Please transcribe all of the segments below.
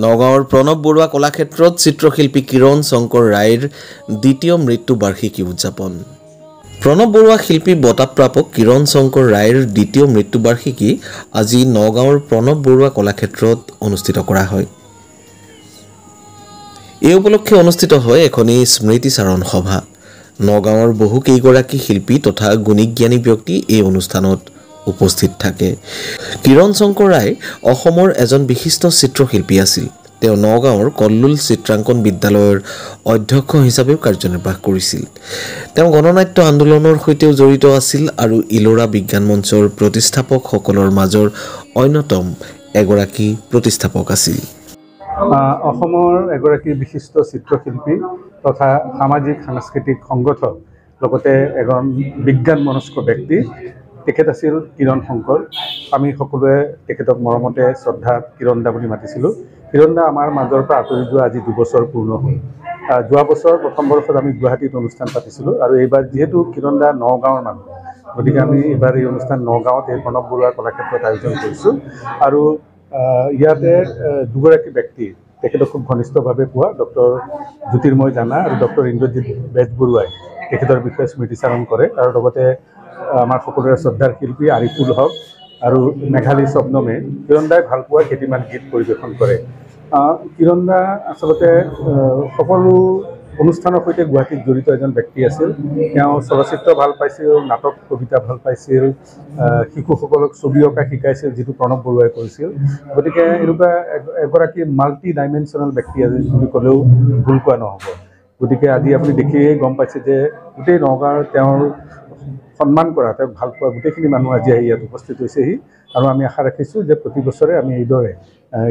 নগাঁৱৰ প্ৰণৱ বৰুৱা কলাক্ষেত্ৰত চিত্ৰশিল্পী কিৰণ শংকৰ ৰায়ৰ দ্বিতীয় মৃত্যু বাৰ্ষিকী উদযাপন। প্ৰণৱ বৰুৱা শিল্পী বঁটাপ্ৰাপক কিৰণ শংকৰ ৰায়ৰ দ্বিতীয় মৃত্যু বাৰ্ষিকী আজি নগাঁৱৰ প্ৰণৱ বৰুৱা কলাক্ষেত্ৰত অনুষ্ঠিত কৰা হয়। এই উপলক্ষে অনুষ্ঠিত হয় এখনি স্মৃতিচাৰণ সভা। নগাঁৱৰ বহু কেইগৰাকী শিল্পী তথা গুণীজ্ঞানী ব্যক্তি এই অনুষ্ঠানত উপস্থিত থাকে। কিৰণ শংকৰ ৰায় অসমৰ এজন বিশিষ্ট চিত্ৰশিল্পী আছিল। তেওঁ নগাঁৱৰ কল্লোল চিত্ৰাংকন বিদ্যালয়ৰ অধ্যক্ষ হিচাপেও কাৰ্যনিৰ্বাহ কৰিছিল। তেওঁ গণনাট্য আন্দোলনৰ সৈতেও জড়িত আছিল আৰু ইলোৰা বিজ্ঞান মঞ্চৰ প্ৰতিষ্ঠাপকসকলৰ মাজৰ অন্যতম এগৰাকী প্ৰতিষ্ঠাপক আছিল। অসমৰ এগৰাকী বিশিষ্ট চিত্ৰশিল্পী তথা সামাজিক সাংস্কৃতিক সংগঠক লগতে এজন বিজ্ঞান মনস্ক ব্যক্তি তেখেত আছিল কিৰণ শংকৰ। আমি সকলোৱে তেখেতক মৰমতে শ্ৰদ্ধা কিৰণ দা বুলি মাতিছিলোঁ। কিৰণ দা আমাৰ মাজৰ পৰা আঁতৰি যোৱা আজি 2 বছৰ পূৰ্ণ হ'ল। যোৱা বছৰ প্ৰথম বৰ্ষত আমি গুৱাহাটীত অনুষ্ঠান পাতিছিলোঁ আৰু এইবাৰ যিহেতু কিৰণ দা নগাঁৱৰ মানুহ, গতিকে আমি এইবাৰ এই অনুষ্ঠান নগাঁৱত এই প্ৰণৱ বৰুৱা কলাক্ষেত্ৰত আয়োজন কৰিছোঁ। আৰু ইয়াতে দুগৰাকী ব্যক্তি তেখেতক খুব ঘনিষ্ঠভাৱে পোৱা ডক্টৰ জ্যোতিৰ্ময় জানা আৰু ডক্টৰ ইন্দ্ৰজিৎ বেজবৰুৱাই তেখেতৰ বিষয়ে স্মৃতিচাৰণ কৰে। আৰু লগতে আমাৰ সকলোৰে শ্ৰদ্ধাৰ শিল্পী আৰিফুল হক আৰু মেঘালী স্বপ্নমে কিৰণ দাই ভাল পোৱা কেইটিমান গীত পৰিৱেশন কৰে। কিৰণ দা আচলতে সকলো অনুষ্ঠানৰ সৈতে গুৱাহাটীত জড়িত এজন ব্যক্তি আছিল। তেওঁ চলচ্চিত্ৰ ভাল পাইছিল, নাটক কবিতা ভাল পাইছিল, শিশুসকলক ছবি অঁকা শিকাইছিল, যিটো প্ৰণৱ বৰুৱাই কৰিছিল। গতিকে এনেকুৱা এগৰাকী মাল্টি ডাইমেনশ্যনেল ব্যক্তি বুলি ক'লেও ভুল কোৱা নহ'ব। গতিকে আজি আপুনি দেখিয়েই গম পাইছে যে গোটেই নগাঁৱৰ তেওঁৰ সন্মান কৰা, তেওঁক ভাল পোৱা গোটেইখিনি মানুহ আজি আহি ইয়াত উপস্থিত হৈছেহি। আৰু আমি আশা ৰাখিছোঁ যে প্ৰতি বছৰে আমি এইদৰে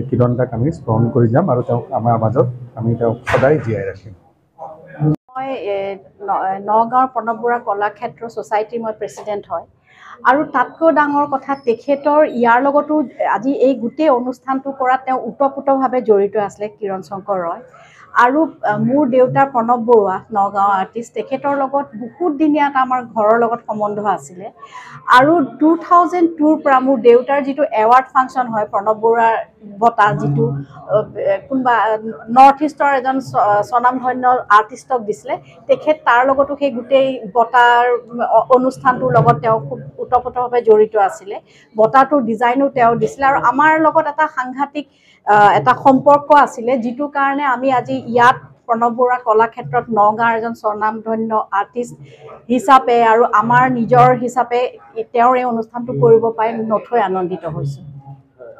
কিৰণ দাক আমি স্মৰণ কৰি যাম আৰু তেওঁক আমাৰ মাজত আমি তেওঁক সদায় জীয়াই ৰাখিম। মই নগাঁৱৰ প্ৰণৱ বৰুৱা কলাক্ষেত্ৰ ছ'চাইটিৰ মই প্ৰেছিডেণ্ট হয়। আৰু তাতকৈ ডাঙৰ কথা, তেখেতৰ ইয়াৰ লগতো আজি এই গোটেই অনুষ্ঠানটো কৰাত তেওঁ ওতঃপ্ৰোতভাৱে জড়িত আছিলে কিৰণ শংকৰ ৰয়। আৰু মোৰ দেউতা প্ৰণৱ বৰুৱা নগাঁও আৰ্টিষ্ট, তেখেতৰ লগত বহুত দিনীয়া এটা আমাৰ ঘৰৰ লগত সম্বন্ধ আছিলে। আৰু 2002ৰ পৰা মোৰ দেউতাৰ যিটো এৱাৰ্ড ফাংচন হয়, প্ৰণৱ বৰুৱাৰ বঁটা, যিটো কোনোবা নৰ্থ ইষ্টৰ এজন স্বনামধন্য আৰ্টিষ্টক দিছিলে, তেখেত তাৰ লগতো সেই গোটেই বঁটাৰ অনুষ্ঠানটোৰ লগত তেওঁ খুব ওতঃপ্ৰোতভাৱে জড়িত আছিলে। বঁটাটোৰ ডিজাইনো তেওঁ দিছিলে আৰু আমাৰ লগত এটা সাংঘাতিক এটা সম্পৰ্ক আছিলে, যিটো কাৰণে আমি আজি ইয়াত প্ৰণৱ বৰুৱা কলাক্ষেত্ৰত নগাঁৱৰ এজন স্বনামধন্য আৰ্টিষ্ট হিচাপে আৰু আমাৰ নিজৰ হিচাপে তেওঁৰ এই অনুষ্ঠানটো কৰিব পাই নথৈ আনন্দিত হৈছোঁ।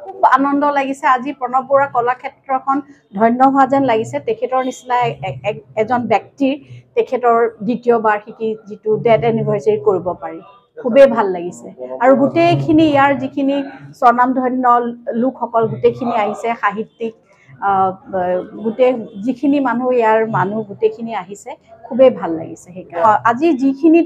খুব আনন্দ লাগিছে। আজি প্ৰণৱ বৰুৱা কলাক্ষেত্ৰখন ধন্য হোৱা যেন লাগিছে। তেখেতৰ নিচিনা এজন ব্যক্তিৰ তেখেতৰ দ্বিতীয় বাৰ্ষিকী যিটো ডেথ এনিভাৰ্চাৰী কৰিব পাৰি, খুবেই ভাল লাগিছে। আৰু গোটেইখিনি ইয়াৰ যিখিনি স্বনামধন্য লোকসকল গোটেইখিনি আহিছে, সাহিত্যিক গোটেই যিখিনি মানুহ ইয়াৰ মানুহ গোটেইখিনি আহিছে, খুবেই ভাল লাগিছে। সেইকাৰণে আজি যিখিনি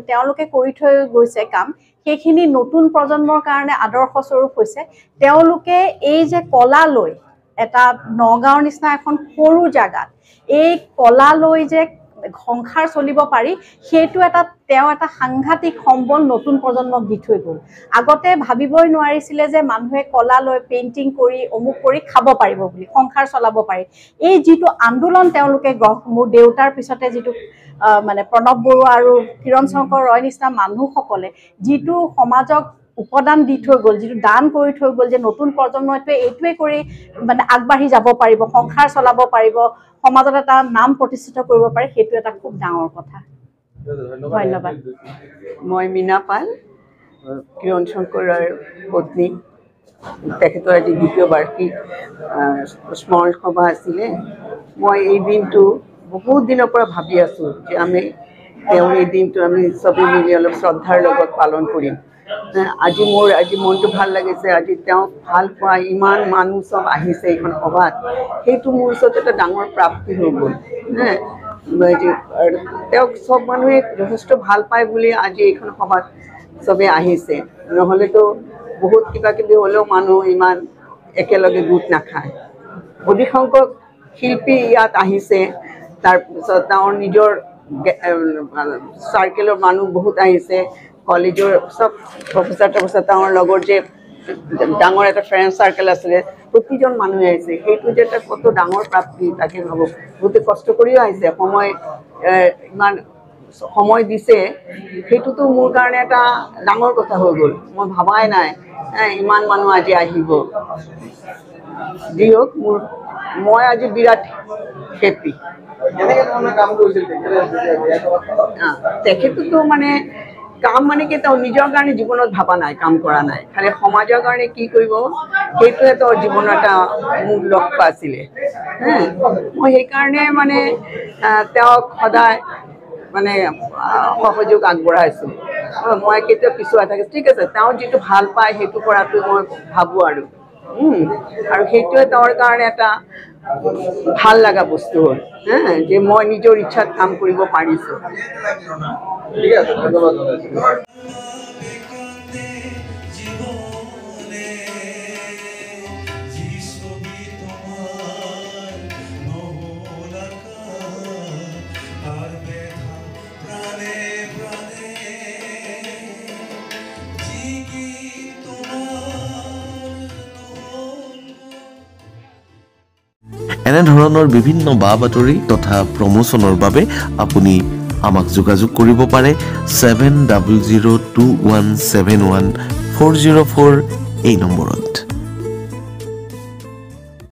তেওঁলোকে কৰি থৈ গৈছে কাম, সেইখিনি নতুন প্ৰজন্মৰ কাৰণে আদৰ্শস্বৰূপ হৈছে। তেওঁলোকে এই যে কলালৈ এটা নগাঁৱৰ নিচিনা এখন সৰু জেগাত এই কলালৈ যে সংসাৰ চলিব পাৰি, সেইটো তেওঁ এটা সাংঘাতিক সম্বল নতুন প্ৰজন্মক দি থৈ গ'ল। আগতে ভাবিবই নোৱাৰিছিলে যে মানুহে কলা লৈ পেইণ্টিং কৰি অমুক কৰি খাব পাৰিব বুলি, সংসাৰ চলাব পাৰি। এই যিটো আন্দোলন তেওঁলোকে মোৰ দেউতাৰ পিছতে যিটো মানে প্ৰণৱ বৰুৱা আৰু কিৰণ শংকৰ ৰয় নিচিনা মানুহসকলে যিটো সমাজক উপাদান দি থৈ গ'ল, যিটো দান কৰি থৈ গ'ল, যে নতুন প্ৰজন্মটোৱে এইটোৱে কৰি মানে আগবাঢ়ি যাব পাৰিব, সংসাৰ চলাব পাৰিব, সমাজত এটা নাম প্ৰতিষ্ঠিত কৰিব পাৰে, সেইটো এটা খুব ডাঙৰ কথা। ধন্যবাদ। মই মীনা পাল, কিৰণ শংকৰ ৰায়ৰ পত্নী। তেখেতৰ আজি দ্বিতীয় বাৰ্ষিক স্মৰণ সভা আছিলে। মই এই দিনটো বহুত দিনৰ পৰা ভাবি আছোঁ যে তেওঁৰ এই দিনটো আমি চবেই মিলি অলপ শ্ৰদ্ধাৰ লগত পালন কৰিম। আজি মনটো ভাল লাগিছে। আজি তেওঁক ভাল পোৱা ইমান মানুহ চব আহিছে এইখন সভাত, সেইটো মোৰ ওচৰত এটা ডাঙৰ প্ৰাপ্তি হৈ গ'ল। তেওঁক চব মানুহে যথেষ্ট ভাল পায় বুলি আজি এইখন সভাত চবেই আহিছে। নহ'লেতো বহুত কিবা কিবি হ'লেও মানুহ ইমান একেলগে গোট নাখায়। অধিকসংখ্যক শিল্পী ইয়াত আহিছে, তাৰপিছত তেওঁৰ নিজৰ চাৰ্কেলৰ মানুহ বহুত আহিছে, কলেজৰ চব প্ৰফেচাৰ তেওঁৰ লগৰ যে ডাঙৰ এটা ফ্ৰেণ্ড চাৰ্কেল আছিলে প্ৰতিজন মানুহে আহিছে সেইটো যে এটা কত ডাঙৰ প্ৰাপ্তি তাকে ভাবো বহুতে কষ্ট কৰিও আহিছে সময় ইমান সময় দিছে সেইটোতো মোৰ কাৰণে এটা ডাঙৰ কথা হৈ গ'ল মই ভাবাই নাই ইমান মানুহ আজি আহিব দিয়ক মোৰ মই আজি বিৰাট হেপি তেখেততো মানে কাম মানে কি তেওঁ নিজৰ কাৰণে জীৱনত ভাবা নাই কাম কৰা নাই খালি সমাজৰ কাৰণে কি কৰিব সেইটোৱে তেওঁৰ জীৱনৰ এটা মোক লক্ষ্য আছিলে মই সেইকাৰণে মানে তেওঁক সদায় মানে সহযোগ আগবঢ়াইছোঁ মই কেতিয়াও পিছুৱাই থাকে ঠিক আছে তেওঁ যিটো ভাল পায় সেইটো কৰাটো মই ভাবোঁ আৰু সেইটোৱে তেওঁৰ কাৰণে এটা ভাল লগা বস্তু হ'ল যে মই নিজৰ ইচ্ছাত কাম কৰিব পাৰিছোঁ ঠিক আছে ধন্যবাদ এনেধৰণৰ বিভিন্ন বা বাতৰি তথা প্ৰমোচনৰ বাবে আপুনি আমাক যোগাযোগ কৰিব পাৰে 7002171404 এই নম্বৰত